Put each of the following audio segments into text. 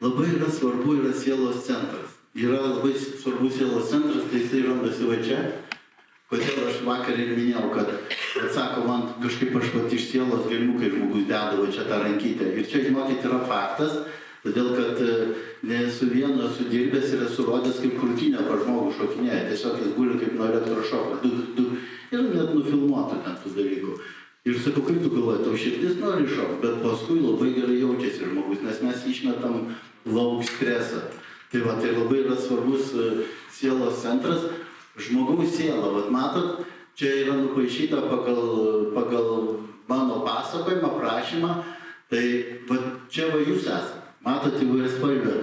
Labai yra svarbu yra sielos centras. Yra labai svarbus sielos centras, tai jisai randasi va čia. Kodėl aš vakar ir minėjau, kad, sako, man kažkaip aš vat iš sielos gelmių, kai žmogus deda va čia tą rankytę. Ir čia, žinokit, yra faktas, todėl kad ne su vienu esu dirbęs ir esu rodęs, kaip krūtinė pa žmogų šokinėja. Tiesiog jis guli kaip nuo elektrošoko. Ir net nufilmuotų ten tų dalykų. Ir sakau, kaip tu galvoji, tau širdis nori šok, bet paskui labai gerai jaučiasi žmogus, nes mes išmetam lauk stresą. Tai va, tai labai yra svarbus sielos centras. Žmogaus siela, vat matot, čia yra nupaišyta pagal mano pasakojimą, prašymą. Tai vat čia va jūs esate. Matot įvairiaspalvę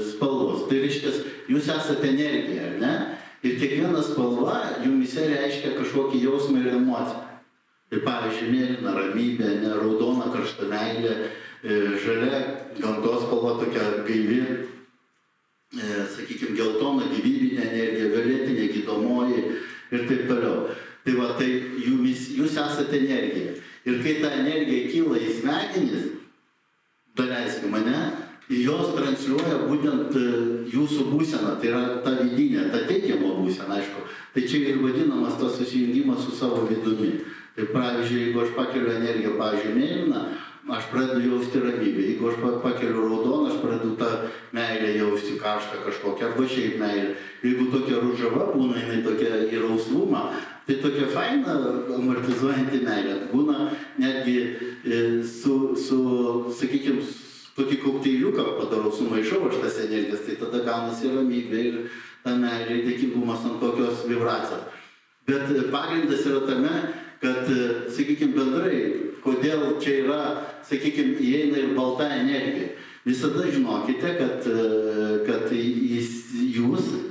spalvos. Tai reiškia, jūs esate energija, ar ne? Ir kiekviena spalva jumyse reiškia kažkokį jausmą ir emociją. Tai pavyzdžiui, mėlyna ramybė, ne raudona karšta meilė, žalia gamtos spalva tokia gaivi, sakykime, geltona gyvybinė energija, violetinė gydomoji ir taip toliau. Tai va, tai jūs esate energija. Ir kai ta energija kyla į smegenis, daleiskim mane, jos transliuoja būtent jūsų būseną, tai yra ta vidinė, ta teigiama būsena, aišku. Tai čia ir vadinamas tas susijungimas su savo vidumi. Tai pavyzdžiui, jeigu aš pakeliu energiją, pavyzdžiui, mėlyną, aš pradedu jausti ramybę. Jeigu aš pakeliu raudoną, aš pradedu tą meilę jausti, karštą kažkokią, arba šiaip meilę. Jeigu tokia ružava būna, jinai tokia į rausvumą, tai tokia faina amortizuojanti meilė. Būna netgi sakykime, tokį kokteiliuką padarau, sumaišau aš tas energijas, tai tada gaunasi ramybė ir ta meilė, dėkingumas ant tokios vibracijos. Bet pagrindas yra tame, kad, sakykime, bendrai, kodėl čia yra, sakykime, įeina ir balta energija. Visada žinokite, kad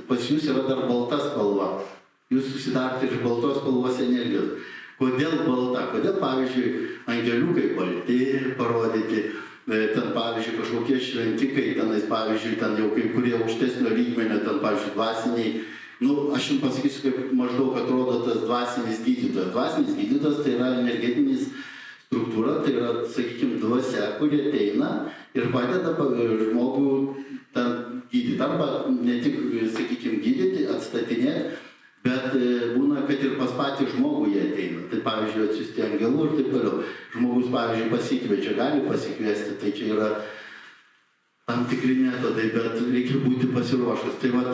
pas jūs yra dar balta spalva. Jūs susidarote iš baltos spalvos energijos. Kodėl balta? Kodėl, pavyzdžiui, angeliukai balti parodyti, ten, pavyzdžiui, kažkokie šventikai, tenais, pavyzdžiui, ten jau kai kurie aukštesnio lygmenio, ten, pavyzdžiui, dvasiniai. Aš jums pasakysiu, kaip maždaug atrodo tas dvasinis gydytojas. Dvasinis gydytojas tai yra energetinis struktūra, tai yra, sakykime, dvasia, kurie ateina ir padeda žmogų ten gydyti. Arba ne tik, sakykime, gydyti, atstatinėti, bet būna, kad ir pas patį žmogų jie ateina. Tai, pavyzdžiui, atsiųsti angelų ir taip toliau. Žmogus, pavyzdžiui, pasikviečia, gali pasikviesti, tai čia yra tam tikri metodai, bet reikia būti pasiruošus. Tai vat,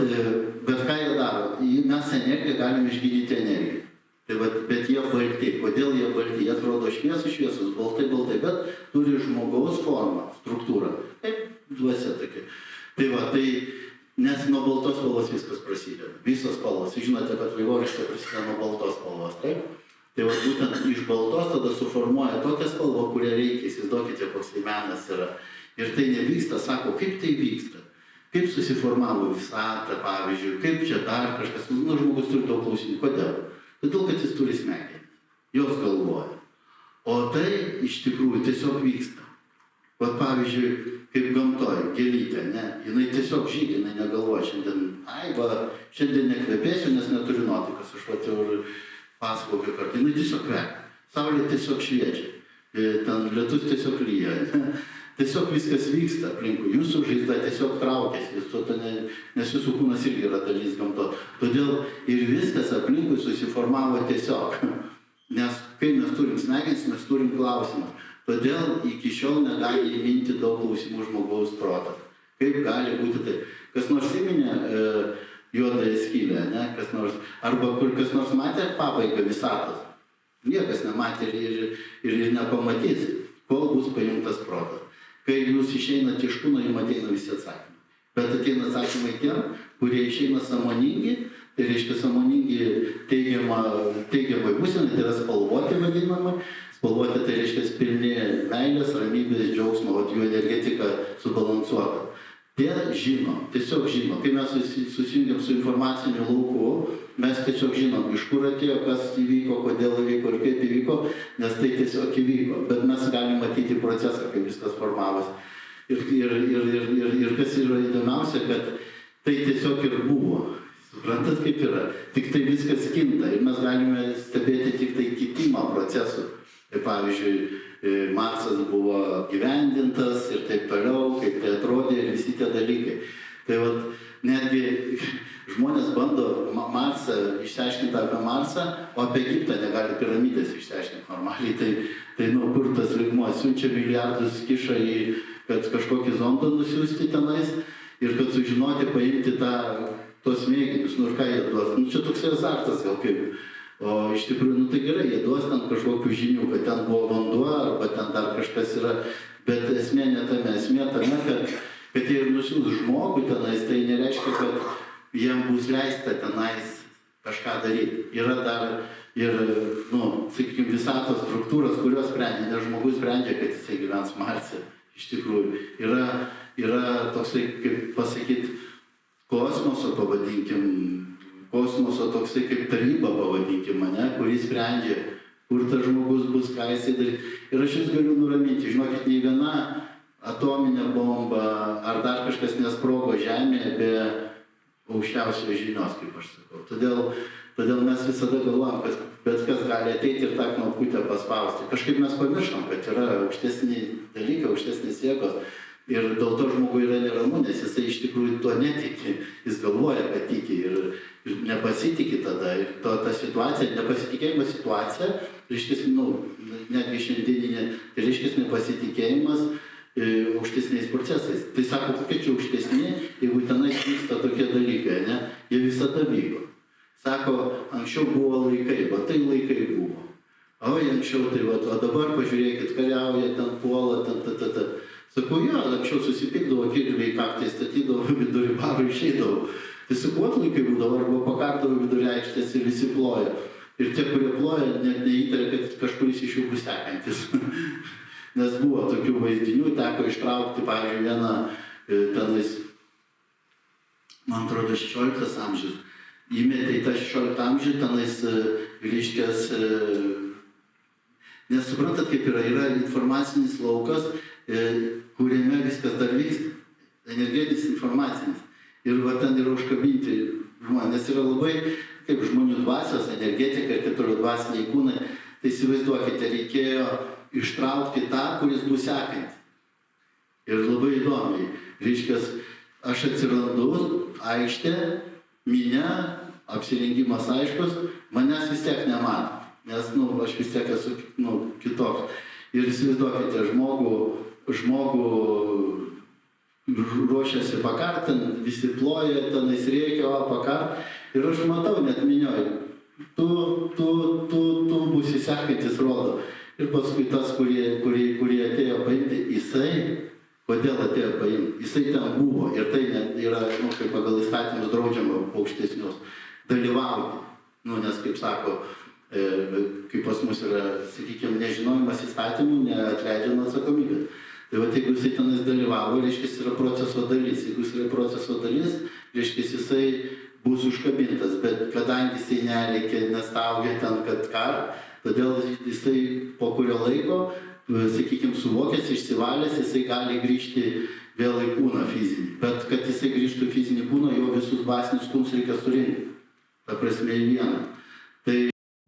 bet ką jie daro? Mes energiją galim išgydyti energiją. Tai vat, bet jie balti. Kodėl jie balti? Jie atrodo šviesus, baltai, bet turi žmogaus formą, struktūrą. Taip, dvasia tokia. Tai va, tai, nes nuo baltos spalvos viskas prasideda. Visos spalvos. Žinote, kad vaivorykštė prasideda nuo baltos spalvos, taip? Tai va, būtent iš baltos tada suformuoja tokią spalvą, kurią reikia. Įsivaizduokite, koks tai menas yra. Ir tai nevyksta, sako, kaip tai vyksta, kaip susiformavo visata, pavyzdžiui, kaip čia dar kažkas, žmogus turi to klausimų. Kodėl? Todėl, kad jis turi smegenis, jos galvoja. O tai iš tikrųjų tiesiog vyksta. Vat pavyzdžiui, kaip gamtoj, gėlytė, ne, jinai tiesiog žydi, jinai negalvoja šiandien nekvepėsiu, nes neturiu nuotaikas, aš vat jau ir pasakoju kartą, jinai tiesiog kvepia, saulė tiesiog šviečia, ten lietus tiesiog lyja. Tiesiog viskas vyksta aplinkui, jūsų žaizda tiesiog traukiasi, nes jūsų kūnas irgi yra dalis gamtos. Todėl ir viskas aplinkui susiformavo tiesiog. Nes kai mes turim smegenis, mes turim klausimą. Todėl iki šiol negali įminti daug klausimų žmogaus protas. Kaip gali būti taip? Kas nors įminė juodąją skylę, ne? Arba kur kas nors matė pabaigą visatos. Niekas nematė ir nepamatys, kol bus paimtas protas. Kai jūs išeinate iš kūno, jums ateina visi atsakymai. Bet ateina atsakymai tiem, kurie išeina sąmoningi, tai reiškia sąmoningi teigiamai būsenai, tai yra spalvoti vadinamai. Spalvoti tai reiškia pilni meilės, ramybės, džiaugsmo, jų energetika subalansuota. Tie žino, tiesiog žino. Kai mes susijungiam su informaciniu lauku, mes tiesiog žinom, iš kur atėjo, kas įvyko, kodėl įvyko ir kaip įvyko, nes tai tiesiog įvyko. Bet mes galim matyti procesą, kaip viskas formavosi. Ir kas yra įdomiausia, kad tai tiesiog ir buvo. Suprantat, kaip yra. Tik tai viskas kinta ir mes galime stebėti tik tai kitimą procesų. kaip pavyzdžiui, Marsas buvo gyvendintas ir taip toliau, kaip tai atrodė ir visi tie dalykai. Tai vat, netgi žmonės bando Marsą išsiaiškinti apie Marsą, o apie Egiptą negali piramidės išsiaiškinti normaliai. Tai kur tas lygmuo siunčia milijardus, kiša į, kad kažkokį zondą nusiųsti tenais ir kad sužinoti, paimti tos mėginius, ir ką jie duos. Čia toks azartas gal kaip. O iš tikrųjų, tai gerai, jie duos ten kažkokių žinių, kad ten buvo vanduo arba ten dar kažkas yra, bet esmė ne tame, esmė tame, kad jie ir nusiūs žmogų tenais, tai nereiškia, kad jiem bus leista tenais kažką daryti. Yra dar ir, sakykime, visatos struktūros, kurios sprendžia, nes žmogus sprendžia, kad jisai gyvens Marse. Iš tikrųjų, yra toksai, kaip pasakyti, kosmoso pavadinkim, kosmoso toksai kaip taryba pavadinkim, kuris sprendžia, kur tas žmogus bus, ką jisai darys. Ir aš jūs galiu nuraminti, žinokit, nei viena atominė bomba ar dar kažkas nesprogo Žemėje be aukščiausios žinios, kaip aš sakau. Todėl mes visada galvojam, kad bet kas gali ateiti ir tą knopkutę paspausti. Kažkaip mes pamirštam, kad yra aukštesni dalykai, aukštesnės jėgos. Ir dėl to žmogui yra neramu, nes jisai iš tikrųjų to netiki, jis galvoja, kad tiki ir nepasitikė tada. Ir ta situacija, nepasitikėjimo situacija, reiškia, netgi šiandieninė, tai reiškia nepasitikėjimas aukštesniais procesais. Tai sako, kokie čia aukštesni, jeigu tenais vyksta tokie dalykai, jie visada vyko. Sako, anksčiau buvo laikai, bet tai laikai buvo. O anksčiau tai, o dabar pažiūrėkit, kariauja, ten puola, Sakau, anksčiau susipykdavo, kirviai kaktai statydavo, vidurį baro išeidavo. Tai sakau, laikai būdavo, arba pakardavo vidurį aikštės ir visi ploja. Ir tie, kurie ploja, net neįtarė, kad kažkuris iš jų bus sekantis. Nes buvo tokių vaizdinių, teko ištraukti, pavyzdžiui, vieną tenais, man atrodo, 16 amžius. Įmetė į tą 16 amžių, tenais reiškės, nes suprantat, kaip yra informacinis laukas, kuriame viskas dar vyksta, energetinis informacinis. Ir ten yra užkabinti žmonės, yra labai kaip žmonių dvasios, energetika ir taip toliau dvasiniai kūnai. Tai įsivaizduokite, reikėjo ištraukti tą, kuris bus sekantis. Ir labai įdomiai, reiškias, aš atsirandu, aikštė, minia, apsirengimas aiškus, manęs vis tiek nemato, nes aš vis tiek esu kitoks. Ir įsivaizduokite, žmogų ruošiasi pakart, ten visi ploja, tenais reikia, pakart. Ir aš matau, net minioju, tu būsi sekantis, rodo. Ir paskui tas, kurie atėjo paimti, jisai, kodėl atėjo paimti, jisai ten buvo. Ir tai net yra, kaip pagal įstatymus draudžiama aukštesnius dalyvauti. Nes, kaip sako, kaip pas mus yra, sakykime, nežinojimas įstatymų, neatleidžia nuo atsakomybės. Tai jeigu jisai tenais dalyvavo, reiškia, yra proceso dalis. Jeigu jis yra proceso dalis, reiškia, jisai bus užkabintas. Bet kadangi jisai nereikia, nestaugia ten, kad kar, todėl jisai po kurio laiko, sakykime, suvokęs, išsivalęs, jisai gali grįžti vėl į kūną fizinį. Bet kad jisai grįžtų į fizinį kūną, jo visus dvasinius kūnus reikia surinkti. Ta prasme į vieną. Tai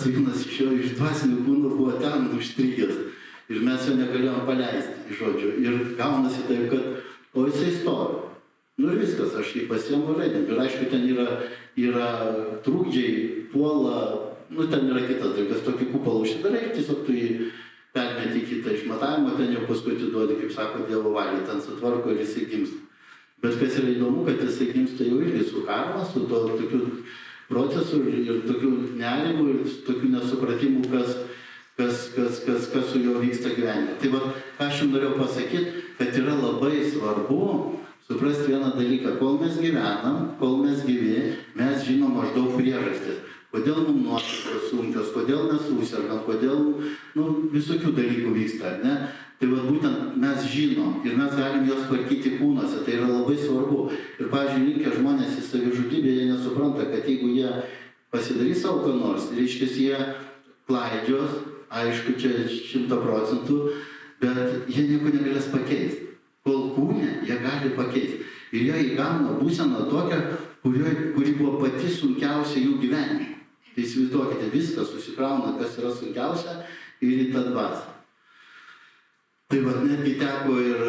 vienas iš jo iš dvasinių kūnų buvo ten užstrigęs. Ir mes jo negalėjom paleisti, žodžiu. Ir gaunasi taip, kad, o jisai stovi. Ir viskas, aš jį pasiemu leidėm. Ir aišku, ten yra trukdžiai, puola, ten yra kitas dalykas, tokį kupolą užsidarai, tiesiog tu jį permeti kitą išmatavimą, ten jau paskui atiduodi, kaip sako, Dievo valiai, ten sutvarko ir jisai gimsta. Bet kas yra įdomu, kad jisai gimsta jau irgi su karma, su to tokiu procesu ir tokiu nerimu ir tokiu nesupratimu, kas su juo vyksta gyvenime. Tai ką aš jums norėjau pasakyti, kad yra labai svarbu suprasti vieną dalyką. Kol mes gyvenam, kol mes gyvi, mes žinom maždaug priežastis. Kodėl mums nuotaikos sunkios, kodėl mes susirgam, kodėl visokių dalykų vyksta, ne? Tai būtent mes žinom ir mes galim juos tvarkyti kūnuose, tai yra labai svarbu. Ir, pavyzdžiui, linkę žmonės į savižudybę, jie nesupranta, kad jeigu jie pasidarys savo ką nors, reiškia, jie klaidžios, aišku, čia 100%, bet jie nieko negalės pakeisti. Kol kūne jie gali pakeisti. Ir jie įgauna būseną tokią, kuri buvo pati sunkiausia jų gyvenime. Tai įsivaizduokite, viskas susikrauna, kas yra sunkiausia, ir į tą dvasę. Tai vat netgi teko ir,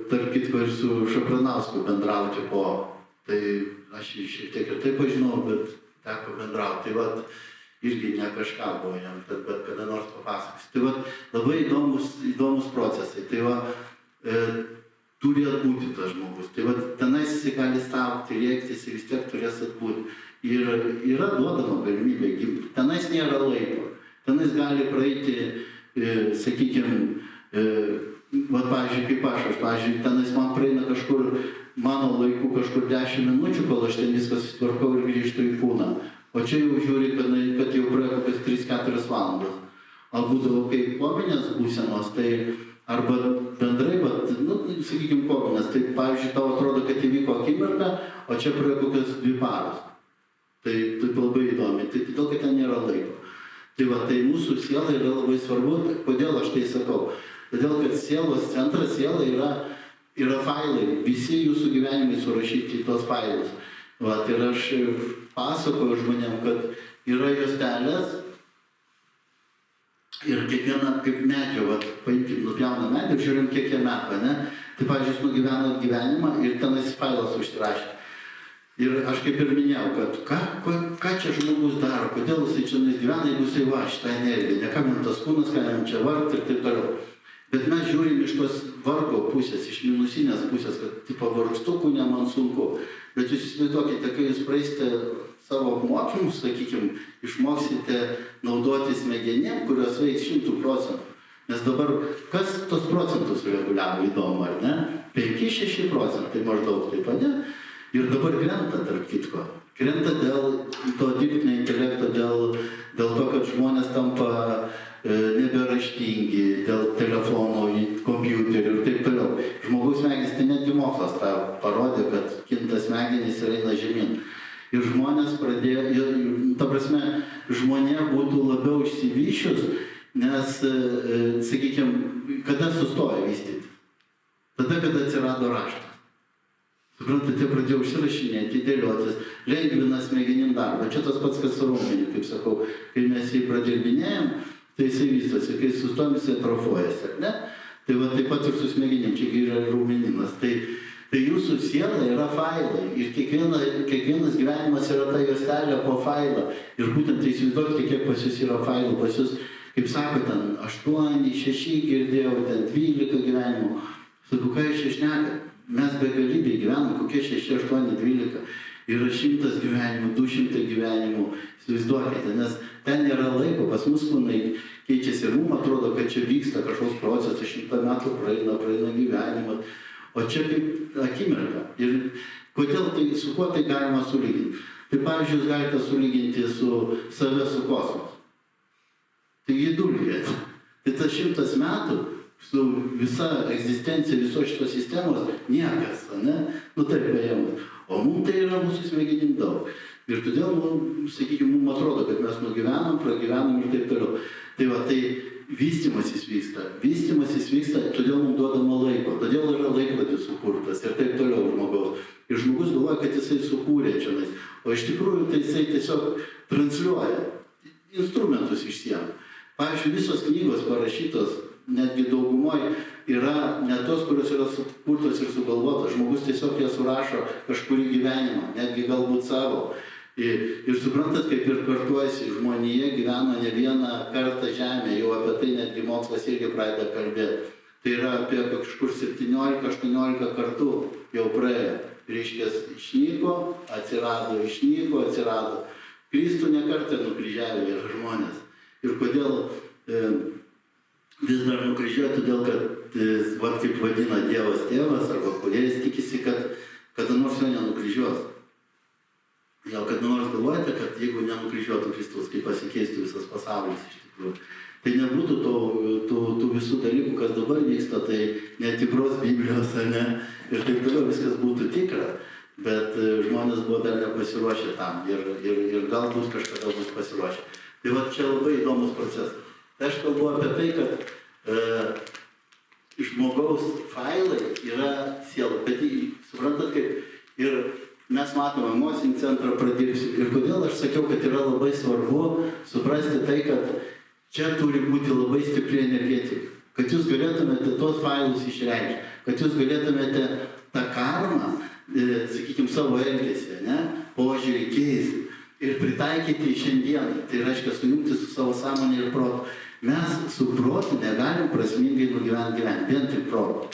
tarp kitko, ir su Šapranausku bendrauti po. Tai aš jį šiek tiek ir taip pažinau, bet teko bendrauti. Tai vat irgi ne kažką buvo jam, bet kada nors papasakos. Tai vat labai įdomus procesai. Tai va, turi atbūti tas žmogus. Tai vat tenais jis gali staukti, rėktis ir vis tiek turės atbūti. Ir yra duodama galimybė gimti. Tenais nėra laiko. Tenais gali praeiti, sakykime, pavyzdžiui, kaip aš, pavyzdžiui, tenais man praeina kažkur, mano laiku kažkur 10 minučių, kol aš ten viską susitvarkau ir grįžtu į kūną. O čia jau žiūri, kad jau praėjo kokias 3-4 valandas. O būdavo kaip kominės būsenos, tai arba bendrai, sakykime, kominės, tai pavyzdžiui, tau atrodo, kad įvyko akimirka, o čia praėjo kokias 2 paros. Tai labai įdomi, tai todėl, kad ten nėra laiko. Tai va, tai mūsų siela yra labai svarbu. Kodėl aš tai sakau? Todėl, kad sielos centras, siela yra failai. Visi jūsų gyvenimai surašyti į tos failus. Va, ir aš pasakoju žmonėm, kad yra juostelės ir kiekvieną kaip medžio, va, paimkim, nupjauna medį ir žiūrim, kiek jie metų, ne? Tai, pavyzdžiui, jūs nugyvenat gyvenimą ir tenais failas užsirašė. Ir aš kaip ir minėjau, kad ką čia žmogus daro, kodėl jisai čia gyvena, jeigu jisai va šitą energiją, ne kam jam tas kūnas, ką jam čia vargti ir taip toliau. Bet mes žiūrim iš tos vargo pusės, iš minusinės pusės, kad tipo vargstu kūne man sunku. Bet jūs įsivaizduokite, kai jūs praeisite savo mokymus, sakykime, išmoksite naudoti smegenim, kurios veiks 100%. Nes dabar, kas tos procentus reguliavo, įdomu, ar ne? 5-6% maždaug taip, ne? Ir dabar krenta, tarp kitko. Krenta dėl to dirbtinio intelekto, dėl to, kad žmonės tampa neberaštingi, dėl telefonų, kompiuterių ir taip toliau. Žmogaus smegenys, tai netgi mokslas tą parodė, kad kinta smegenys ir eina žemyn. Ir žmonės pradėjo, ta prasme, žmonė būtų labiau išsivyščius, nes, sakykime, kada sustojo vystyti? Tada, kada atsirado raštas. Suprantate, pradėjo užsirašinėti, dėliotis, lengvina smegenim darbą. Čia tas pats, kas su raumeniu, kaip sakau, kai mes jį pradirbinėjom, tai jisai vystosi, kai sustojom, jisai atrofuojasi, ne? Tai va taip pat ir su smegenim, čia yra raumeninas. Tai jūsų siela yra failai ir kiekvienas gyvenimas yra ta juostelė po failą. Ir būtent tai įsivaizduokite, kiek pas jūs yra failų, pas jūs, kaip sako, ten 8, 6 girdėjau, ten 12 gyvenimų. Sakau, ką jūs čia šneka? Mes begalybėj gyvenam, kokie 6, 8, 12. Yra 100 gyvenimų, 200 gyvenimų. Įsivaizduokite, nes ten nėra laiko, pas mus kūnai keičiasi ir mums atrodo, kad čia vyksta kažkoks procesas, 100 metų praeina gyvenimą. O čia kaip akimirka. Ir kodėl tai, su kuo tai galima sulyginti? Tai pavyzdžiui, jūs galite sulyginti su save su kosmosu. Taigi dulkėt. Tai tas 100 metų su visa egzistencija visos šitos sistemos niekas, ne? Nu taip paėmus. O mums tai yra mūsų smegenim daug. Ir todėl, sakykime, mums atrodo, kad mes nugyvenam, pragyvenam ir taip toliau. Tai va, tai vystymasis vyksta, todėl mums duodama laiko. Todėl yra laikrodis sukurtas ir taip toliau žmogaus. Ir žmogus galvoja, kad jisai sukūrė čionais. O iš tikrųjų tai jisai tiesiog transliuoja instrumentus iš sienų. Pavyzdžiui, visos knygos parašytos, netgi daugumoje yra ne tos, kurios yra sukurtos ir sugalvotos. Žmogus tiesiog jas surašo kažkurį gyvenimą, netgi galbūt savo. Ir suprantat, kaip ir kartuojasi, žmonija gyvena ne vieną kartą žemėje, jau apie tai netgi mokslas irgi pradeda kalbėti. Tai yra apie kažkur 17-18 kartų jau praėjo. Reiškia, išnyko, atsirado. Kristų ne kartą nukryžiavę yra žmonės. Ir kodėl vis dar nukryžiuoja, todėl kad, kaip vadina Dievas tėvas, arba kūrėjas tikisi, kad kada nors jo nenukryžiuos. Gal kada nors galvojate, kad jeigu nenukryžiuotų Kristus, kaip pasikeistų visas pasaulis iš tikrųjų. Tai nebūtų tų visų dalykų, kas dabar vyksta, tai netikros Biblijos, ne? Ir taip toliau viskas būtų tikra, bet žmonės buvo dar nepasiruošę tam ir galbūt kažkada bus pasiruošę. Tai va čia labai įdomus procesas. Tai aš kalbu apie tai, kad žmogaus failai yra siela, bet suprantat, kaip ir mes matome emocinį centrą pradirbsiu. Ir kodėl aš sakiau, kad yra labai svarbu suprasti tai, kad čia turi būti labai stipri energetika, kad jūs galėtumėte tos failus išreikšti, kad jūs galėtumėte tą karmą, sakykime, savo elgesį, požiūrį keisti ir pritaikyti šiandieną. Tai reiškia sujungti su savo sąmonė ir protu. Mes su protu negalim prasmingai nugyventi gyvenimą, vien tik protu.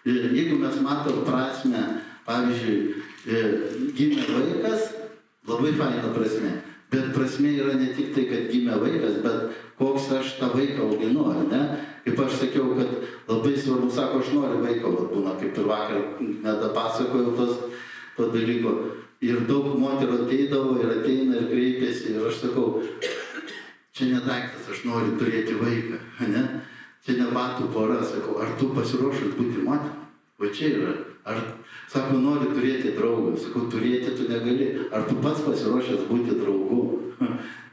Jeigu mes matom prasmę, pavyzdžiui, gimė vaikas, labai faina prasmė. Bet prasmė yra ne tik tai, kad gimė vaikas, bet koks aš tą vaiką auginu, Kaip aš sakiau, kad labai svarbu, sako, aš noriu vaiko, būna, kaip ir vakar nedapasakojau to dalyko. Ir daug moterų ateidavo ir ateina ir kreipiasi ir aš sakau, čia ne daiktas, aš noriu turėti vaiką, Čia ne batų pora, sakau, ar tu pasiruošęs būti moterį? Va čia yra. Ar, sako, nori turėti draugą, sakau, turėti tu negali. Ar tu pats pasiruošęs būti draugu?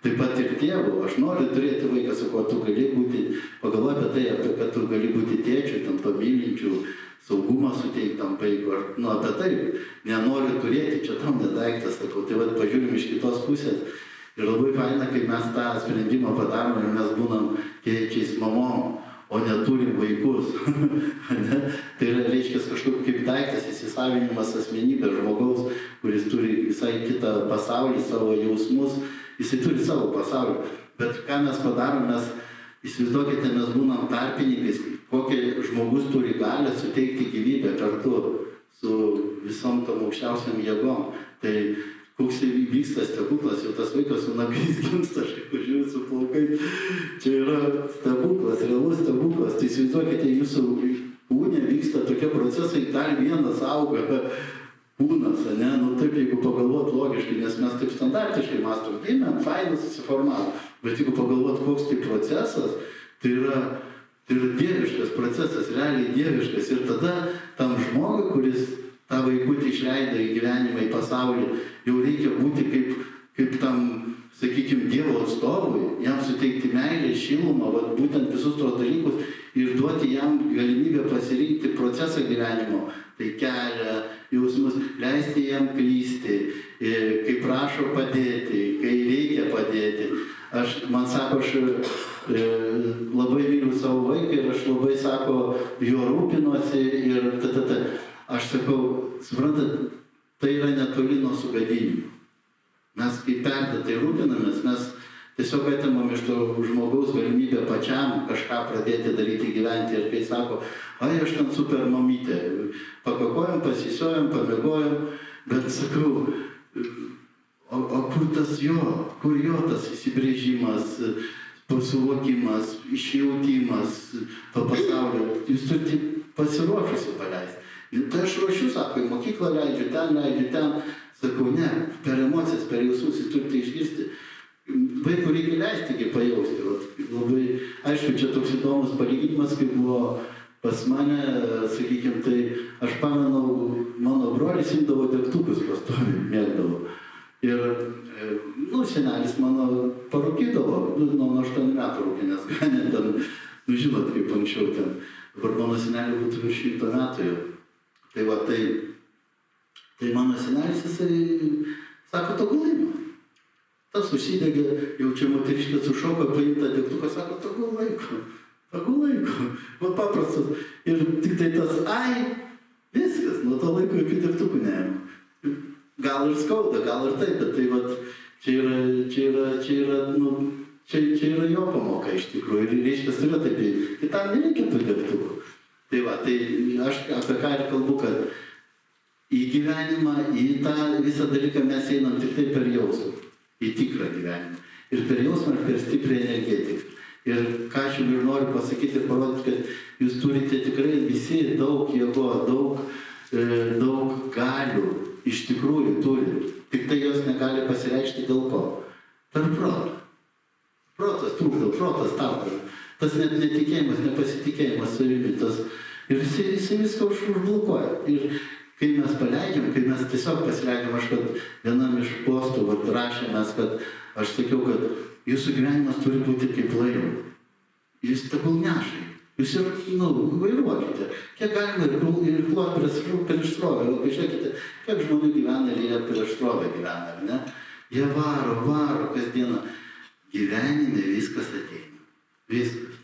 Taip pat ir tėvu, aš noriu turėti vaiką, sakau, tu gali būti, pagalvoju apie tai, kad tu gali būti tėčiu, tam pamylinčių, saugumą suteikti tam vaikui, apie tai, nenoriu turėti, čia tam nedaiktas, sakau, tai pažiūrim iš kitos pusės. Ir labai faina, kai mes tą sprendimą padarom ir mes būnam tėčiais mamom, o neturim vaikus. Tai yra, reiškia, kažkokiu kaip daiktas, įsisavinimas asmenybės žmogaus, kuris turi visai kitą pasaulį, savo jausmus, jisai turi savo pasaulį. Bet ką mes padarom, mes, įsivaizduokite, mes būnam tarpininkais, kokie žmogus turi galią suteikti gyvybę kartu su visom tom aukščiausiam jėgom. Tai koks vyksta stebuklas, jau tas vaikas su nagais gimsta, aš kaip žiūriu su plaukais. Čia yra stebuklas, realus stebuklas. Tai įsivaizduokite, jūsų kūne vyksta tokie procesai, dar vienas auga kūnas, Nu taip, jeigu pagalvot logiškai, nes mes taip standartiškai mąstom, gimėm, fainai susiformavo. Bet jeigu pagalvot, koks tai procesas, tai yra dieviškas procesas, realiai dieviškas. Ir tada tam žmogui, kuris tą vaikutį išleido į gyvenimą, į pasaulį, jau reikia būti kaip tam, sakykime, Dievo atstovui, jam suteikti meilę, šilumą, būtent visus tos dalykus ir duoti jam galimybę pasirinkti procesą gyvenimo, tai kelią, jausmus, leisti jam klysti, kai prašo padėti, kai reikia padėti. Man sako, aš labai myliu savo vaiką ir aš labai, sako, jo rūpinuosi ir Aš sakau, suprantat, tai yra netoli nuo sugadinimo. Mes kaip perdėtai rūpinamės, mes tiesiog atimam iš to žmogaus galimybę pačiam kažką pradėti daryti, gyventi. Ir kai sako, aš ten super mamytė, pakakojam, pasisiojam, pamiegojam, bet sakau, o kur tas kur jo tas įsibrėžimas, suvokimas, išjautimas to pasaulio, jūs turite pasiruošusi paleisti. Tai aš ruošiu, sako, į mokyklą leidžiu, ten, sakau, ne, per emocijas, per jausmus jūs turite išgirsti. Vaikų reikia leisti, kaip pajausti. Labai, aišku, čia toks įdomus palyginimas, kaip buvo pas mane, sakykime, tai aš pamenu, mano brolis imdavo degtukus pastoviai, mėgdavo. Ir, senelis mano parūkydavo, nuo 8 metų rūkė, nes ganė ten, žinot, kaip anksčiau ten. Dabar mano senelį būtų virš 100 metų jau. Tai mano senelis, jisai sako, tegu laima. Tas užsidegė, jau čia moteriškė sušoka, paimta degtuką, sako, tegu laiko. Paprastas. Ir tik tai tas, viskas, nuo to laiko jokių degtukų neėmė. Gal ir skauda, gal ir taip, bet tai čia yra jo pamoka iš tikrųjų. Ir reiškia, turiu taip, kitam nereikia tų degtukų. Tai aš apie ką ir kalbu, kad į gyvenimą, į tą visą dalyką mes einam tik tai per jausmą, į tikrą gyvenimą. Ir per jausmą, ir per stiprią energetiką. Ir ką aš jums ir noriu pasakyti ir parodyti, kad jūs turite tikrai visi daug jėgos, daug galių, iš tikrųjų turi. Tik tai jos negali pasireikšti dėl ko? Per protą. Protas trukdo, protas tauko. Tas net netikėjimas, nepasitikėjimas savimi, ir jisai viską užblokuoja. Ir kai mes paleidžiam, kai mes tiesiog pasileidžiam, aš vienam iš postų rašėmės, kad aš sakiau, kad jūsų gyvenimas turi būti kaip laivo. Jūs tegul nešai. Jūs ir, vairuokite. Kiek galima ir kloti prieš srovę. Pažiūrėkite, kiek žmonių gyvena ir jie prieš srovę gyvena, ar ne? Jie varo kasdieną. Gyvenime viskas ateina. Viskas.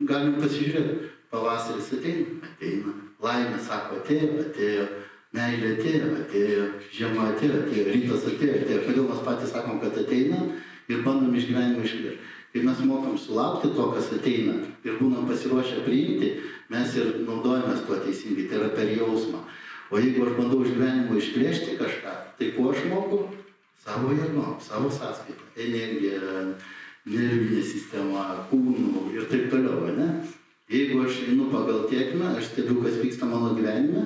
Galim pasižiūrėti, pavasaris ateina, laimė sako atėjo, meilė atėjo, žiema atėjo, rytas atėjo. Kodėl mes patys sakom, kad ateina ir bandom iš gyvenimo išplėšti. Kai mes mokam sulaukti to, kas ateina ir būnam pasiruošę priimti, mes ir naudojamės tuo teisingai, tai yra per jausmą. O jeigu aš bandau iš gyvenimo išplėšti kažką, tai ko aš moku? Savo jėgom, savo sąskaitą, energiją, nervinė sistema, kūnų ir taip toliau, ne? Jeigu aš einu pagal tėkmę, aš stebiu, kas vyksta mano gyvenime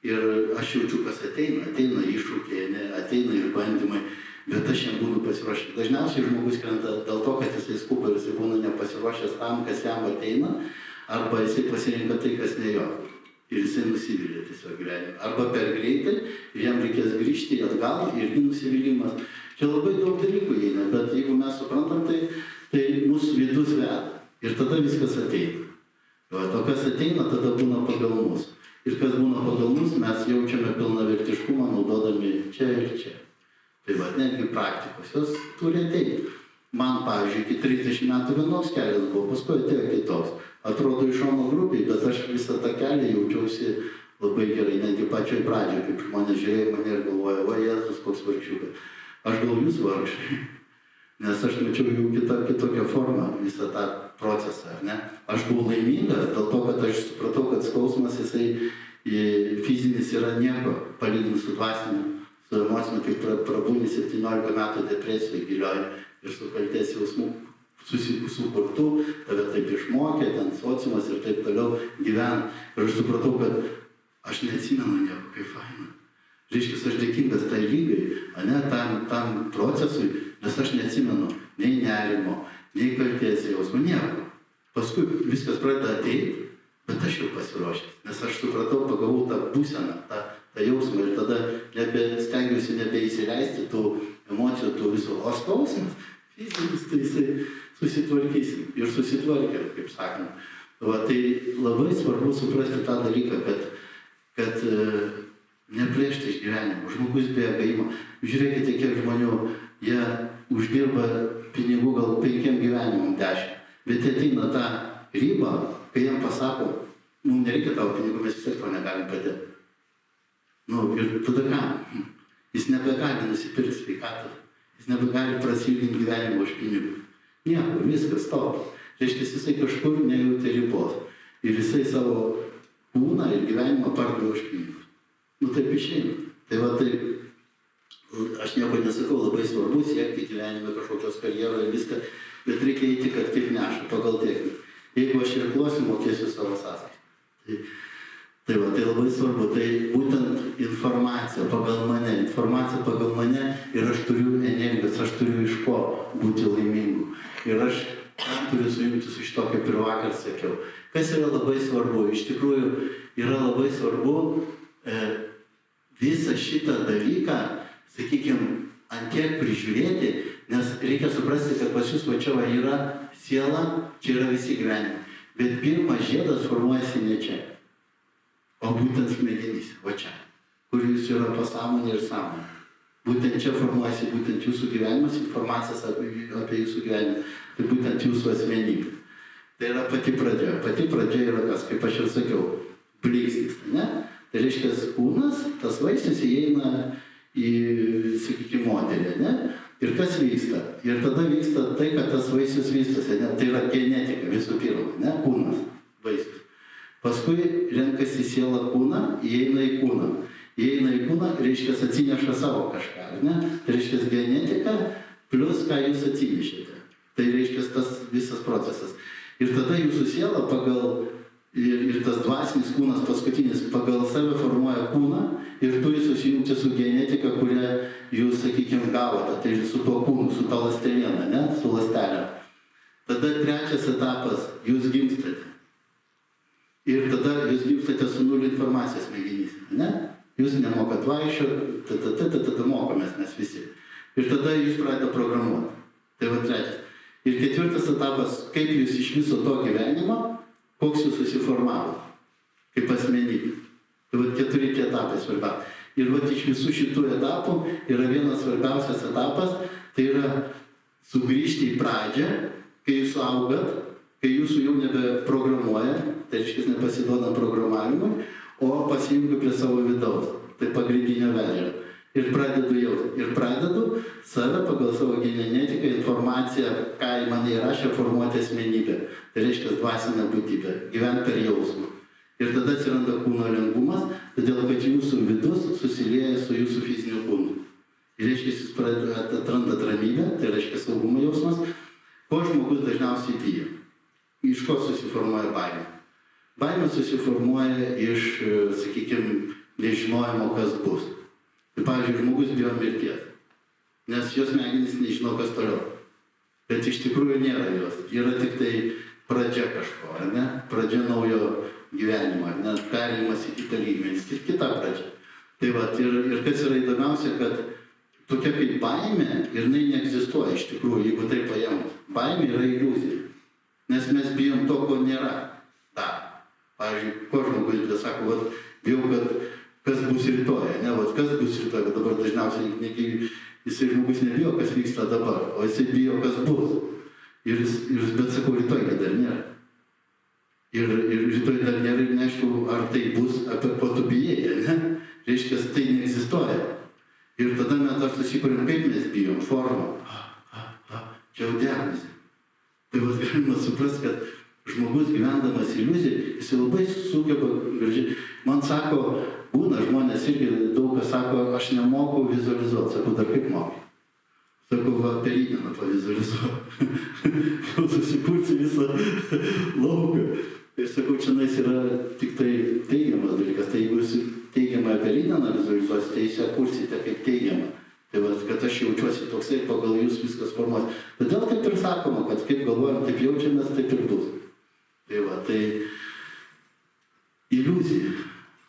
ir aš jaučiu, kas ateina iššūkiai, ateina ir bandymai, bet aš jam būnu pasiruošęs. Dažniausiai žmogus krenta dėl to, kad jisai skuba ir jisai būna nepasiruošęs tam, kas jam ateina, arba jisai pasirinka tai, kas ne jo. Ir jisai nusivylė tiesiog gyvenime. Arba per greitai ir jam reikės grįžti atgal ir nusivylimas. Čia labai daug dalykų eina, bet jeigu mes suprantam, tai mūsų vidus veda. Ir tada viskas ateina. O kas ateina, tada būna pagal mus. Ir kas būna pagal mus, mes jaučiame pilnavertiškumą naudodami čia ir čia. Tai va, netgi praktikos, jos turi ateiti. Man, pavyzdžiui, iki 30 metų vienoks kelias buvo, paskui atėjo kitoks. Atrodo iš šono grupiai, bet aš visą tą kelią jaučiausi labai gerai, netgi pačioj pradžioje, kaip žmonės žiūrėjo mane ir galvoja, va Jėzus, koks vargšiukas. Aš gal jūs vargšai, nes aš mačiau jau kitokią formą visą tą procesą, ar ne? Aš buvau laimingas dėl to, kad aš supratau, kad skausmas jisai fizinis yra nieko, palyginus su dvasiniu, su emociniu, kai prabūni 17 metų depresijoje gilioj ir su kaltės jausmų sukurtų, tave taip išmokė, ten sociumas ir taip toliau gyvena. Ir aš supratau, kad aš neatsimenu nieko, kaip faina. Reiškia, aš dėkingas tai lygai, tam procesui, nes aš neatsimenu nei nerimo, nei kaltės jausmo, nieko. Paskui viskas pradeda ateiti, bet aš jau pasiruošęs, nes aš supratau, pagavau tą būseną, tą jausmą ir tada stengiuosi nebeįsileisti tų emocijų, tų visų. O skausmas, fizinis, tai jisai susitvarkysim ir susitvarkė, kaip sakant. Tai labai svarbu suprasti tą dalyką, kad neplėšti iš gyvenimo. Žmogus bėga ima. Žiūrėkite, kiek žmonių, jie uždirba pinigų gal 5 gyvenimam 10. Bet ateina tą ribą, kai jam pasako, mums nereikia tavo pinigų, mes vis tiek to negalim padėti. Ir tada ką? Jis nebegali nusipirkti sveikatą. Jis nebegali prasilginti gyvenimo už pinigus. Nieko, viskas, stop. Reiškia, jisai kažkur nejautė ribos. Ir jisai savo kūną ir gyvenimą pardavė už pinigus. Taip išeina. Tai va taip, aš nieko nesakau, labai svarbu siekti gyvenime kažkokios karjeros ir viską, bet reikia eiti, kad kaip neša, pagal techniką. Jeigu aš irkluosiu, mokėsiu savo sąskaitą. Tai labai svarbu, tai būtent informacija pagal mane ir aš turiu energijos, aš turiu iš ko būti laimingu. Ir aš turiu sujungti su šito, kaip ir vakar sakiau. Kas yra labai svarbu? Iš tikrųjų yra labai svarbu visą šitą dalyką, sakykime, ant kiek prižiūrėti, nes reikia suprasti, kad pas jūs va čia yra siela, čia yra visi gyvenimai. Bet pirmas žiedas formuojasi ne čia, o būtent smegenyse, va čia, kur jūs yra pasąmonė ir sąmonė. Būtent čia formuojasi būtent jūsų gyvenimas, informacijas apie jūsų gyvenimą, tai būtent jūsų asmenybė. Tai yra pati pradžia. Pati pradžia yra kas, kaip aš ir sakiau, blyksnis, ne? Tai reiškia, kūnas, tas vaisius įeina į, sakykime, modelį, ne? Ir kas vyksta? Ir tada vyksta tai, kad tas vaisius vystosi, ne? Tai yra genetika visų pirma, ne? Kūnas, vaisius. Paskui renkasi siela kūną, įeina į kūną. Įeina į kūną, reiškia, atsineša savo kažką, ne? Tai reiškia, genetika plus ką jūs atsinešėte. Tai reiškia, tas visas procesas. Ir tada jūsų siela pagal ir tas dvasinis kūnas paskutinis pagal save formuoja kūną ir turi susijungti su genetika, kurią jūs, sakykime, gavote, tai su tuo kūnu, su ta ląsteliena, ne, su ląstelė. Tada trečias etapas, jūs gimstate. Ir tada jūs gimstate su nuliu informacijos smegenyse, ne? Jūs nemokat vaikščioti, tada mokomės mes visi. Ir tada jūs pradeda programuoti. Tai va trečias. Ir ketvirtas etapas, kaip jūs iš viso to gyvenimo, koks jūs susiformavo, kaip asmenybė. Tai va 4 etapai svarbiausia. Ir va iš visų šitų etapų yra vienas svarbiausias etapas, tai yra sugrįžti į pradžią, kai jūs augat, kai jūsų jau nebeprogramuoja, tai reiškia nepasiduodam programavimui, o pasijungiu prie savo vidaus, tai pagrindinio vedžio. Ir pradedu jausti. Ir pradedu save pagal savo genetiką, informaciją, ką į mane įrašė, formuoti asmenybę. Tai reiškia dvasinę būtybę, gyventi per jausmą. Ir tada atsiranda kūno lengvumas, todėl kad jūsų vidus susilieja su jūsų fiziniu kūnu. Ir reiškia, jūs atrandat ramybę, tai reiškia saugumo jausmas. Ko žmogus dažniausiai bijo? Iš ko susiformuoja baimė? Baimė susiformuoja iš, sakykime, nežinojimo, kas bus. Tai, pavyzdžiui, žmogus bijo mirties, nes jos smegenys nežino, kas toliau. Bet iš tikrųjų nėra jos. Yra tik tai pradžia kažko, ar ne? Pradžia naujo gyvenimo, ar ne? Perėjimas į kitą lygmenį, ir kita pradžia. Tai va, ir kas yra įdomiausia, kad tokia kaip baimė, ir jinai neegzistuoja iš tikrųjų, jeigu tai paėmus. Baimė yra iliuzija, nes mes bijom to, ko nėra. Da. Pavyzdžiui, ko žmogus bijo, sako, va, bijau, kad kas bus rytoj, ne, vat kas bus rytoj, bet dabar dažniausiai jisai žmogus nebijo, kas vyksta dabar, o jisai bijo, kas bus. Bet sakau, rytoj dar nėra. Ir rytoj dar nėra, ir neaišku, ar tai bus, apie ko tu bijai, ne? Reiškia, tai neegzistuoja. Ir tada mes dar susikūrėm, kaip mes bijom, formą. Čia jau diagnozė. Tai vat galima suprasti, kad žmogus gyvendamas iliuziją, jis labai sugeba gražiai. Man sako, būna žmonės irgi daug kas sako, aš nemoku vizualizuoti. Sakau, dar kaip mokai? Sakau, va, per įdieną pavizualizuoti. Susikursi visą lauką. Ir sakau, čia yra tik tai teigiamas dalykas. Tai jeigu jūs teigiamą per įdieną vizualizuosite, tai jūs ją kursite kaip teigiamą. Tai va, kad aš jaučiuosi toksai, pagal jūs viskas formuos. Todėl taip ir sakoma, kad kaip galvojam, taip jaučiamės, taip ir bus. Tai va, tai iliuzija.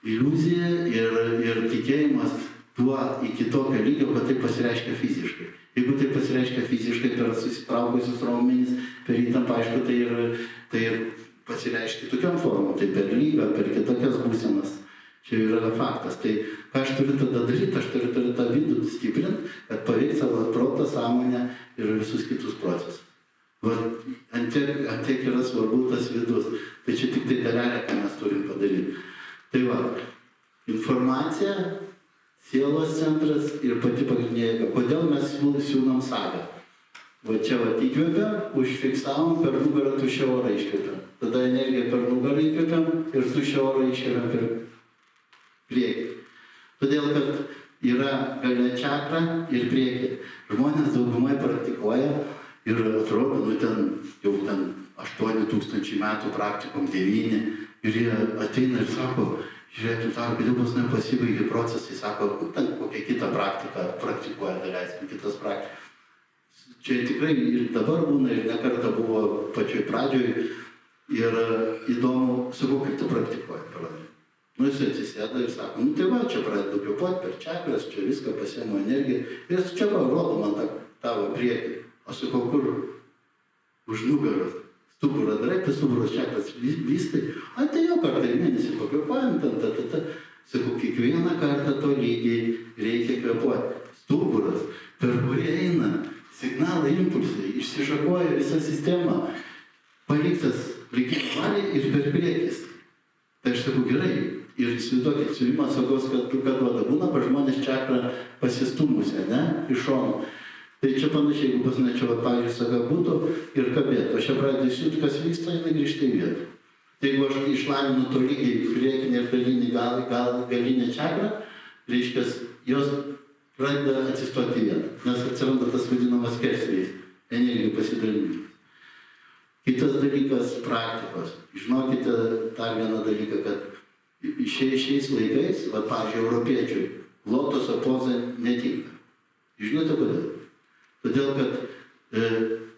Iliuzija ir tikėjimas tuo iki tokio lygio, kad tai pasireiškia fiziškai. Jeigu tai pasireiškia fiziškai per susitraukusius raumenis, per įtampą, aišku, tai ir pasireiškia tokiam formom, tai per lygą, per kitokias būsenas. Čia yra faktas. Tai ką aš turiu tada daryti, aš turiu tą vidų stiprinti, kad paveikti savo protą, sąmonę ir visus kitus procesus. Ant tiek yra svarbu tas vidus. Tai čia tik tai dalelė, ką mes turim padaryti. Tai va, informacija, sielos centras ir pati pagrindinė jėga. Kodėl mes siūnam sagą? Va čia va įkvėpiam, užfiksavom, per nugarą tuščią orą iškvėpiam. Tada energiją per nugarą įkvėpiam ir tuščią orą iškvėpiam per priekį. Todėl, kad yra galia čakra ir priekį. Žmonės daugumai praktikuoja ir atrodo, jau 8000 metų praktikom, 9. Ir jie ateina ir sako, žiūrėkit, kodėl pas nepasibaigė procesai, sako, kokią kitą praktiką praktikuoja, daleiskim, kitas praktikas. Čia tikrai ir dabar būna, ir nekartą buvo pačioj pradžioj, ir įdomu, sakau, kaip tu praktikuoji, pradžioj. Jis atsisėda ir sako, tai va, čia pradedu kvėpuoti per čakras, čia viską pasiemu energiją, ir jis čia rodo man tavo priekį. Aš sakau, kur? Už nugaros. Stuburą darai, tai stuburos čakras vystai. Tai jau kartą į mėnesį pakvėpuojam, Sakau, kiekvieną kartą to lygiai reikia kvėpuoti. Stuburas, per kurį eina signalai, impulsai, išsišakoja visą sistemą, paliktas likimo valiai ir per priekis. Tai aš sakau, gerai. Ir įsivaizduokit, siūlymas saugos, kad duoda būna, pa žmonės čakrą pasistumusią, ne, iš šono. Tai čia panašiai, jeigu pas mane čia, pavyzdžiui, saga būtų ir kabėtų. Aš čia pradedu siūti, kas vyksta, jinai grįžta į vietą. Tai jeigu aš išlavinu to lygiai priekinį ir galinį čakrą, reiškia, jos pradeda atsistoti į vietą, nes atsiranda tas vadinamas skersvėjis, energijų pasidalinimas. Kitas dalykas - praktikos. Žinokite dar vieną dalyką, kad šiais laikais, pavyzdžiui, europiečiui, lotoso poza netinka. Žinote kodėl? Todėl, kad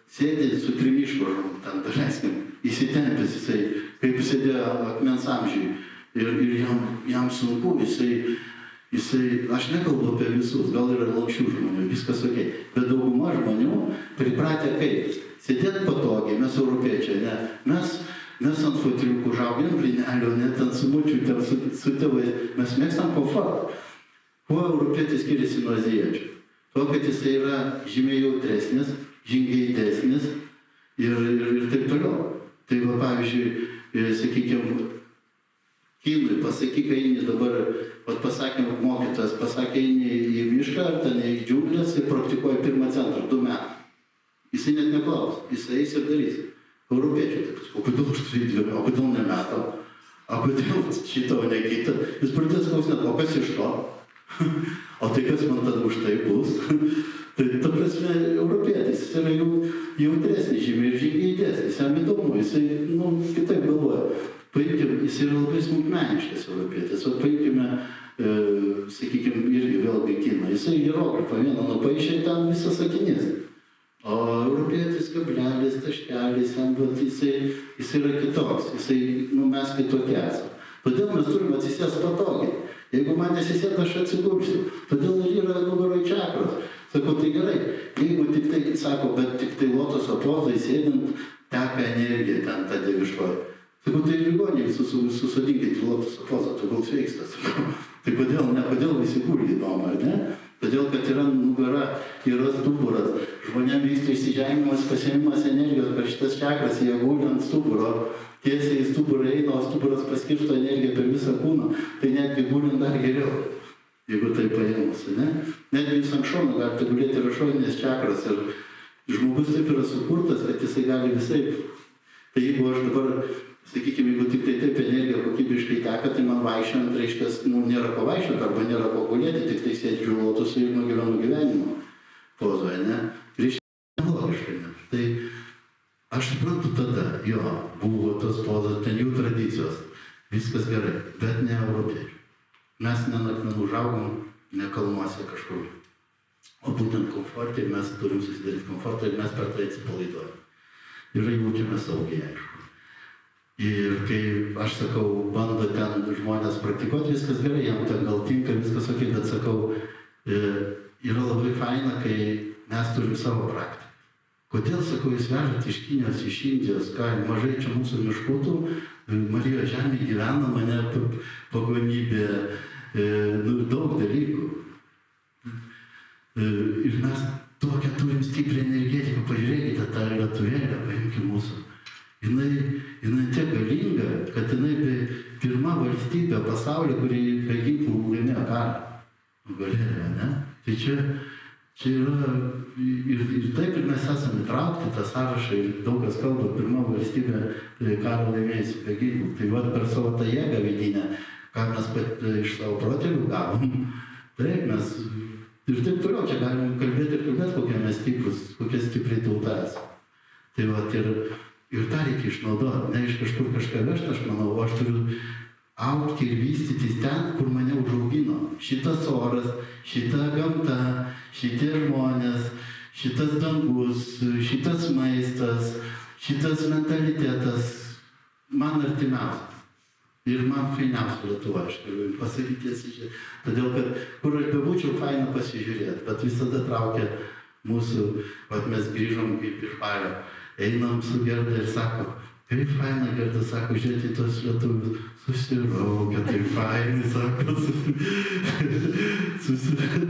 sėdi su 3 išvaržom, ten daleiskim, įsitempęs jisai, kaip sėdėjo akmens amžiui, ir jam sunku, jisai, aš nekalbu apie visus, gal yra lankščių žmonių, viskas ok, bet dauguma žmonių pripratę kaip, sėdėt patogiai, mes europiečiai, ne, mes ant foteliukų užaugėm blinelio, net ant sumučių, su tėvais, mes mėgstam komfortą. Kuo europietis skiriasi nuo azijiečių? To, kad jisai yra žymiai jautresnis, žingeidesnis ir taip toliau. Tai va, pavyzdžiui, sakykime, Kinui pasakyk, eini dabar, pasakė mokytojas, pasakė, eini į mišką ar ten į džiunglės ir praktikuoja pirmą centrą, 2 metai. Jisai net neklaus, jisai eis ir darys. Europiečiai taip, o kodėl aš turiu 2 metų, o kodėl ne metų, o kodėl šito, o ne kitą. Jis pradės klausinėti, o kas iš to? O tai kas man tada už tai bus? Tai ta prasme, europietis, jis yra jautresnis žymiai ir žygiaitesnis, jam įdomu, jisai, kitaip galvoja. Paimkime, jis yra labai smulkmeniškas europietis, o paimkime, sakykime, irgi vėlgi Kiną, jisai hieroglifą vieną nupaišė, ten visas sakinys. O europietis kablelis, taškelis, jis yra kitoks, mes kitokie esame. Todėl mes turime atsisės patogiai. Jeigu man nesisėda, aš atsigursiu. Todėl ir yra nugaroj čakros. Sakau, tai gerai, jeigu tik tai, sako, bet tik tai lotoso pozai sėdint, teka energija ten ta dieviškoji. Sakau, tai ligoniai susodinkit į lotoso pozą, tu gal sveikstas. Tai kodėl visi guli įdomu, ar ne? Todėl, kad yra nugara, yra stuburas. Žmonėm vyksta išsižeminimas, pasiėmimas energijos per šitas čakras, jie guli ant stuburo. Tiesiai į stuburą eina, o stuburas paskirsto energiją per visą kūną. Tai netgi gulint dar geriau, jeigu tai paėmus, ne? Netgi jūs ant šono galite gulėti rašoninės čakras ir žmogus taip yra sukurtas, kad jisai gali visai. Tai jeigu aš dabar, sakykime, jeigu tik tai taip energija kokybiškai teka, tai man vaikščiant, reiškia, nėra ko vaikščiant arba nėra ko gulėti, tik tai sėdžiu lotose ir nugyvenu gyvenimo pozoje, ne? Reiškia, nelogiškai, ne? Tai aš suprantu tada, jo, buvo tos pozos, ten jų tradicijos, viskas gerai, bet ne europiečių. Mes ne nakmenų užaugom, ne kalnuose kažkur. O būtent komfortui mes turim susidaryti komfortą ir mes per tai atsipalaiduojame. Ir jaučiame saugiai, aišku. Ir kai aš sakau, bando ten žmonės praktikuoti, viskas gerai, jam ten gal tinka, viskas ok, bet sakau, yra labai faina, kai mes turim savo praktiką. Kodėl, sakau, jūs vežat iš Kinijos, iš Indijos, ką mažai čia mūsų miškūtų, Marijos žemė gyvena, mane pagonybė, daug dalykų. Ir mes tokią turim stiprią energetiką, pažiūrėkite tą lietuvėlę, paimkime mūsų. Jinai tiek galinga, kad jinai pirma valstybė pasaulyje, kuri be ginklų laimėjo karą. Galėjo, ne? Tai čia yra, ir taip ir mes esame įtraukti tą sąrašą ir daug kas kalba, pirma valstybė karą laimėjusi be ginklų. Tai va per savo tą jėgą vidinę, ką mes iš savo protėvių gavom, taip mes ir taip toliau, čia galim kalbėti ir kalbėti, kokie mes stiprus, kokie stipriai tauta esame. Tai va ir tą reikia išnaudoti, ne iš kažkur kažką vežti, aš manau, o aš turiu augti ir vystytis ten, kur mane užaugino. Šitas oras, šita gamta, šitie žmonės, šitas dangus, šitas maistas, šitas mentalitetas man artimiausias. Ir man fainiausia Lietuva, aš galiu pasakyti tiesiai. Todėl, kad kur aš bebūčiau, faina pasižiūrėti, bet visada traukia mūsų, mes grįžom kaip iš Balio, einam su Gerda ir sako, kaip faina, Gerda sako, žiūrėti tos lietuvius, susiraukia, taip fainai, sako,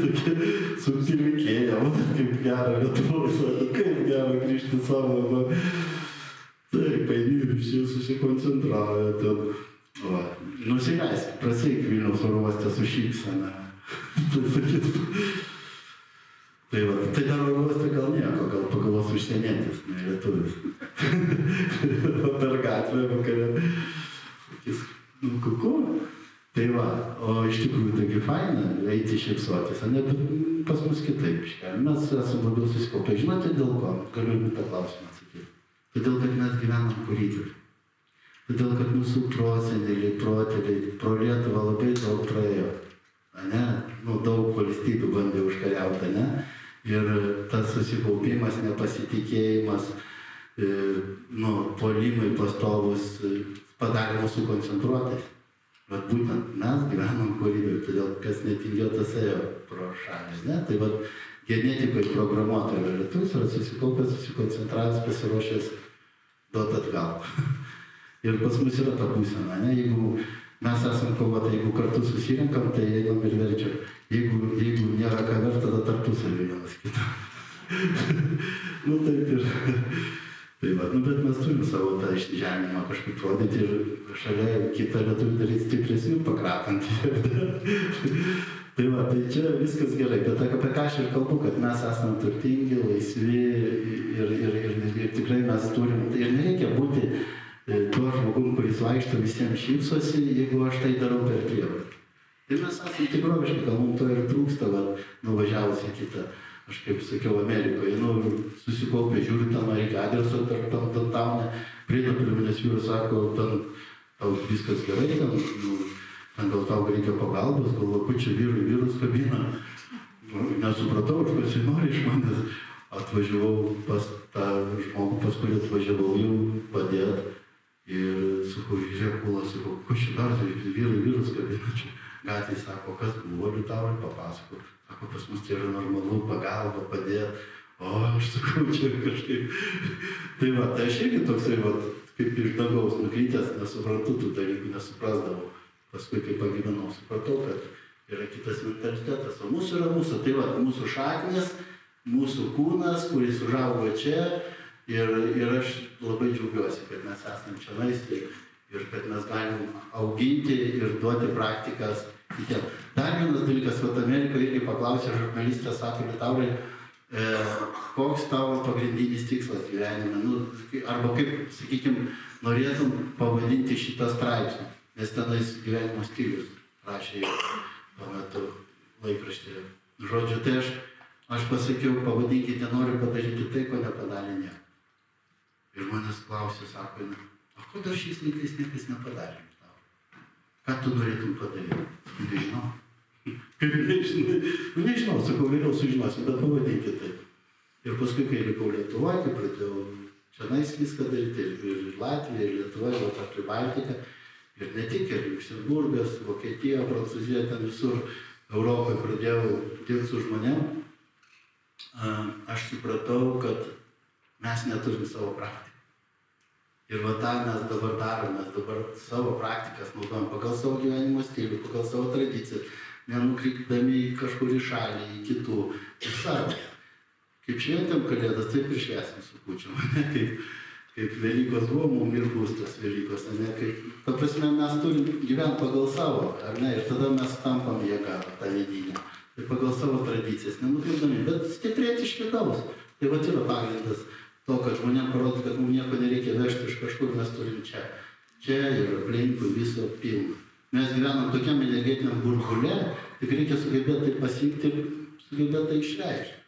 tokie subtilvikėja, kaip gera Lietuva, sako, kaip gera grįžti savo, taip, eini ir visi susikoncentravę, ten, nusileisk, praseik Vilniaus oro uoste su šypsena, tai va, tai dar oro uoste gal nieko, gal pagalvos užsienietis, ne lietuvis. Per gatvę vakarė, sakys, kuku. Tai va, o iš tikrųjų taigi faina eiti šypsotis, ne, bet pas mus kitaip iškelia. Mes esame labiau susikaupę. Žinote dėl ko? Galiu ir tą klausimą atsakyti. Todėl, kad mes gyvenam koridorių. Todėl, kad mūsų proseneliai, protėliai pro Lietuvą labai daug praėjo. Ne? Daug valstybių bandė užkariauti, ne? Ir tas susikaupimas, nepasitikėjimas, puolimai pastovus padarė mūsų koncentruotais. Bet būtent mes gyvenam koridorių, todėl kas netingėjo, tas ėjo pro šalis, ne? Tai vat genetikoje programuota yra lietuvis, yra susikaupęs, susikoncentravęs, pasiruošęs duoti atgal. Ir pas mus yra ta būsena, ne? Jeigu mes esam kovotojai, jeigu kartu susirinkam, tai einam ir verčiam. Jeigu nėra ką verti, tada tarpusavį vienas kitą. Taip ir. Tai va, nusižeminimą kažkaip rodyti ir šalia kitą lietuvių daryti stipresnių pakratant. Tai va, tai čia viskas gerai, bet apie ką aš ir kalbu, kad mes esame turtingi, laisvi ir tikrai mes turim, ir nereikia būti tuo žmogum, kuris vaikšto visiems šypsosi, jeigu aš tai darau per prievartą. Tai mes esame tikroviški, gal mums to ir trūksta, nuvažiavus į kitą, aš kaip sakiau, Amerikoje, susikaupė, žiūri ten, reikia adreso tam taune, prieina prie manęs vyras, sako, ten tau viskas gerai, ten gal tau reikia pagalbos, gal lapučia vyrus kabina. Nesupratau, aš kas jį nori iš manęs. Atvažiavau pas tą žmogų, pas kurį atvažiavau jau padėt. Ir sakau, žiūrėk, kula, sakau, ko čia dar, vyrus kabina čia. Gatvėj sako, kas buvo, tau ir papasakau. Sako, pas mus tai yra normalu, pagalba, padėt. O, aš sakau, čia kažkaip. Tai va, tai aš irgi toksai, kaip iš dangaus nukrytęs, nesuprantu tų dalykų, nesuprasdavau. Paskui, kai pagyvenau, supratau, kad yra kitas mentalitetas. O mūsų yra mūsų, tai va, mūsų šaknis, mūsų kūnas, kuris užaugo čia. Ir aš labai džiaugiuosi, kad mes esame čia ir kad mes galim auginti ir duoti praktikas kitiems. Dar vienas dalykas, Amerikoje irgi paklausė žurnalistė, sako, Liutaurai, koks tavo pagrindinis tikslas gyvenime? Arba kaip, sakykime, norėtum pavadinti šitą straipsnį, nes tenais gyvenimo stilius rašė tuo metu laikraštyje. Žodžiu, tai aš pasakiau, pavadinkite, noriu padaryti tai, ko nepadarė nieko. Ir manęs klausė, sako, o kodėl šiais laikais niekas nepadarė tau? Ką tu norėtum padaryti? Nežinau. Kaip nežinau? Nežinau, sakau, vėliau sužinosim, bet pavadinkite taip. Ir paskui, kai likau Lietuvoje, kai pradėjau čionais viską daryti, ir Latvija, ir Lietuvoje, gal tą Pribaltiką, ir ne tik, ir Liuksemburgas, Vokietija, Prancūzija, ten visur Europoje pradėjau dirbti su žmonėm, aš supratau, kad mes neturim savo praktiką. Ir tą mes dabar darom, mes dabar savo praktikas naudojam pagal savo gyvenimo stilių, pagal savo tradicijas, nenukrypdami kažkur į šalį, į kitų, ir savo. Kaip šventėm Kalėdas, taip ir švęsim su kūčiom, kaip Velykos buvo, mums ir bus tas Velykos, ta prasme, mes turim gyventi pagal savo, ar ne, ir tada mes tampam jėgą, tą vidinę, ir pagal savo tradicijas, nenukrypdami, bet stiprėti iš vidaus. Tai va yra pagrindas to, kad žmonėm parodo, kad mums nieko nereikia vežti iš kažkur, mes turim čia. Čia ir aplinkui viso pilna. Mes gyvenam tokiam energetiniam burbule, tik reikia sugebėti tai pasiekti ir sugebėti tai išreikšti.